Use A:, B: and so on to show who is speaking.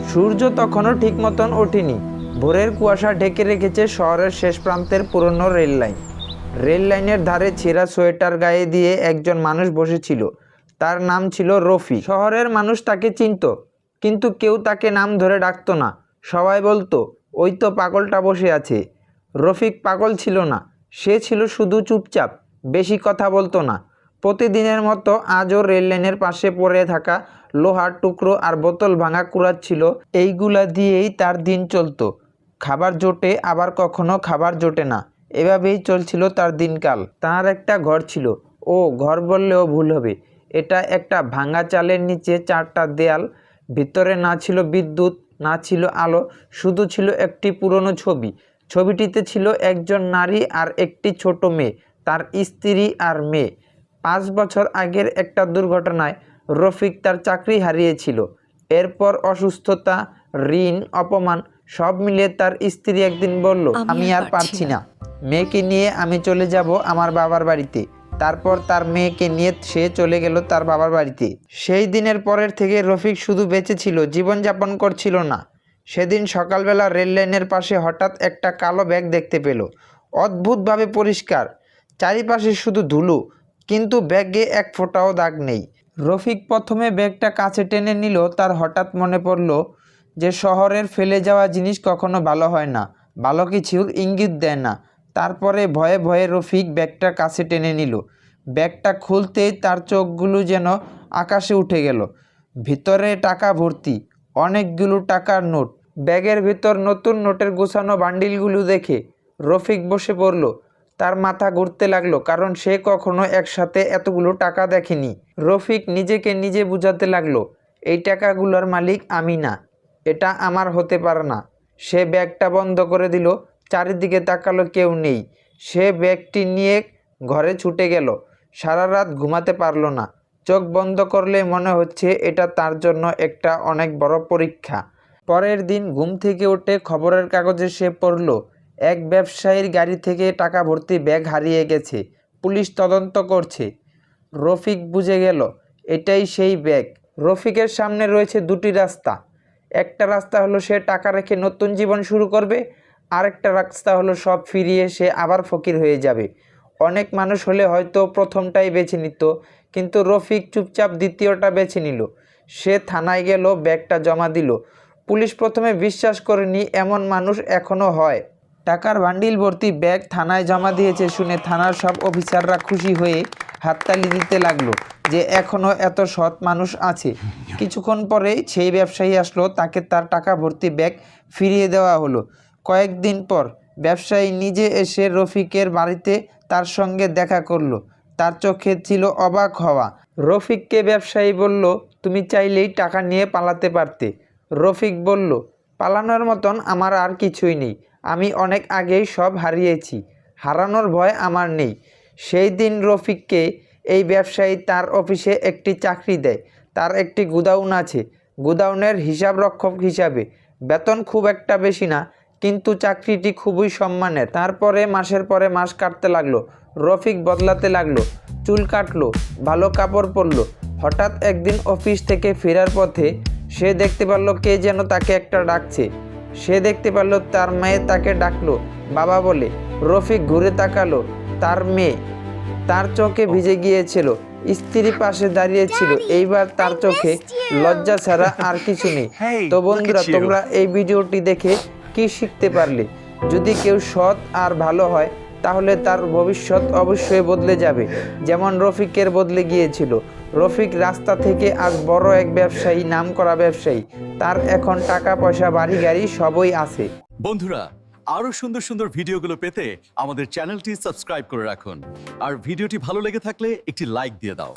A: সূর্য তখনও ঠিক মতন ওঠেনি। ভোরের কুয়াশা ঢেকে রেখেছে শহরের শেষ প্রান্তের পুরনো রেল লাইন। রেল লাইনের ধারে ছেঁড়া সোয়েটার গায়ে দিয়ে একজন মানুষ বসেছিল। তার নাম ছিল রফিক। শহরের মানুষ তাকে চিনত, কিন্তু কেউ তাকে নাম ধরে ডাকতো না। সবাই বলতো, ওই তো পাগলটা বসে আছে। রফিক পাগল ছিল না, সে ছিল শুধু চুপচাপ, বেশি কথা বলতো না। প্রতিদিনের মতো আজও রেল লাইনের পাশে পড়ে থাকা লোহার টুকরো আর বোতল ভাঙা কুড়াচ্ছিল। এইগুলা দিয়েই তার দিন চলতো। খাবার জোটে, আবার কখনো খাবার জোটে না। এভাবেই চলছিল তার দিনকাল। তার একটা ঘর ছিল। ও ঘর বললেও ভুল হবে। এটা একটা ভাঙা চালের নিচে 4টা দেয়াল। ভিতরে না ছিল বিদ্যুৎ, না ছিল আলো, শুধু ছিল একটি পুরনো ছবি। ছবিটিতে ছিল একজন নারী আর একটি ছোট মেয়ে, তার স্ত্রী আর মেয়ে। 5 বছর আগের একটা দুর্ঘটনায় রফিক তার চাকরি হারিয়েছিল। এরপর অসুস্থতা, ঋণ, অপমান সব মিলিয়ে তার স্ত্রী একদিন বলল, আমি আর পারছি না, মেয়েকে নিয়ে আমি চলে যাব আমার বাবার বাড়িতে। তারপর তার মেয়েকে নিয়ে সে চলে গেল তার বাবার বাড়িতে। সেই দিনের পরের থেকে রফিক শুধু বেঁচে ছিল, জীবনযাপন করছিল না। সেদিন সকালবেলা রেল লাইনের পাশে হঠাৎ একটা কালো ব্যাগ দেখতে পেল। অদ্ভুতভাবে পরিষ্কার, চারিপাশে শুধু ধুলো, কিন্তু ব্যাগে এক ফোঁটাও দাগ নেই। রফিক প্রথমে ব্যাগটা কাছে টেনে নিল। তার হঠাৎ মনে পড়ল যে শহরের ফেলে যাওয়া জিনিস কখনো ভালো হয় না, ভালো কিছুর ইঙ্গিত দেয় না। তারপরে ভয়ে ভয়ে রফিক ব্যাগটা কাছে টেনে নিল। ব্যাগটা খুলতেই তার চোখগুলো যেন আকাশে উঠে গেল। ভিতরে টাকা ভর্তি, অনেকগুলো টাকার নোট। ব্যাগের ভিতর নতুন নোটের গোছানো বান্ডিলগুলো দেখে রফিক বসে পড়ল। তার মাথা ঘুরতে লাগলো, কারণ সে কখনো একসাথে এতগুলো টাকা দেখেনি। রফিক নিজেকে নিজে বুঝাতে লাগলো, এই টাকাগুলোর মালিক আমি না, এটা আমার হতে পারে না। সে ব্যাগটা বন্ধ করে দিল। চারিদিকে তাকালো, কেউ নেই। সে ব্যাগটি নিয়ে ঘরে ছুটে গেল। সারা রাত ঘুমাতে পারল না। চোখ বন্ধ করলে মনে হচ্ছে এটা তার জন্য একটা অনেক বড় পরীক্ষা। পরের দিন ঘুম থেকে উঠে খবরের কাগজে সে পড়ল, এক ব্যবসায়ীর গাড়ি থেকে টাকা ভর্তি ব্যাগ হারিয়ে গেছে, পুলিশ তদন্ত করছে। রফিক বুঝে গেল এটাই সেই ব্যাগ। রফিকের সামনে রয়েছে দুটি রাস্তা। একটা রাস্তা হলো সে টাকা রেখে নতুন জীবন শুরু করবে, আরেকটা রাস্তা হলো সব ফিরিয়ে সে আবার ফকির হয়ে যাবে। অনেক মানুষ হলে হয়তো প্রথমটাই বেছে নিত, কিন্তু রফিক চুপচাপ দ্বিতীয়টা বেছে নিল। সে থানায় গেল, ব্যাগটা জমা দিল। পুলিশ প্রথমে বিশ্বাস করেনি এমন মানুষ এখনও হয়। টাকার বান্ডিল ভর্তি ব্যাগ থানায় জমা দিয়েছে শুনে থানার সব অফিসাররা খুশি হয়ে হাততালি দিতে লাগলো যে এখনও এত সৎ মানুষ আছে। কিছুক্ষণ পরে সেই ব্যবসায়ী আসলো, তাকে তার টাকা ভর্তি ব্যাগ ফিরিয়ে দেওয়া হলো। কয়েকদিন পর ব্যবসায়ী নিজে এসে রফিকের বাড়িতে তার সঙ্গে দেখা করলো। তার চোখে ছিল অবাক হওয়া। রফিককে ব্যবসায়ী বলল, তুমি চাইলেই টাকা নিয়ে পালাতে পারতে। রফিক বলল, পালানোর মতন আমার আর কিছুই নেই, আমি অনেক আগেই সব হারিয়েছি, হারানোর ভয় আমার নেই। সেই দিন রফিককে এই ব্যবসায়ী তার অফিসে একটি চাকরি দেয়। তার একটি গুদাউন আছে, গুদাউনের হিসাব রক্ষক হিসাবে। বেতন খুব একটা বেশি না, কিন্তু চাকরিটি খুবই সম্মানের। তারপরে মাসের পরে মাস কাটতে লাগলো। রফিক বদলাতে লাগলো, চুল কাটলো, ভালো কাপড় পরলো। হঠাৎ একদিন অফিস থেকে ফেরার পথে সে দেখতে পেল কে যেন তাকে একটা ডাকছে। সে দেখতে পেল তার মেয়ে তাকে ডাকলো বাবা বলে। রফিক ঘুরে তাকালো, তার মেয়ে। তার চোখে ভিজে গিয়েছিল। স্ত্রী পাশে দাঁড়িয়েছিল। এইবার তার চোখে লজ্জা ছাড়া আর কিছু নেই। তো বন্ধুরা, তোমরা এই ভিডিওটি দেখে কি শিখতে পারলে? যদি কেউ সৎ আর ভালো হয় তাহলে তার ভবিষ্যৎ অবশ্যই বদলে যাবে, যেমন রফিকের বদলে গিয়েছিল। রফিক রাস্তা থেকে আজ বড় এক ব্যবসায়ী, নামকরা ব্যবসায়ী। তার এখন টাকা পয়সা, বাড়ি গাড়ি সবই আছে।
B: বন্ধুরা, আরো সুন্দর সুন্দর ভিডিওগুলো পেতে আমাদের চ্যানেলটি সাবস্ক্রাইব করে রাখুন। আর ভিডিওটি ভালো লেগে থাকলে একটি লাইক দিয়ে দাও।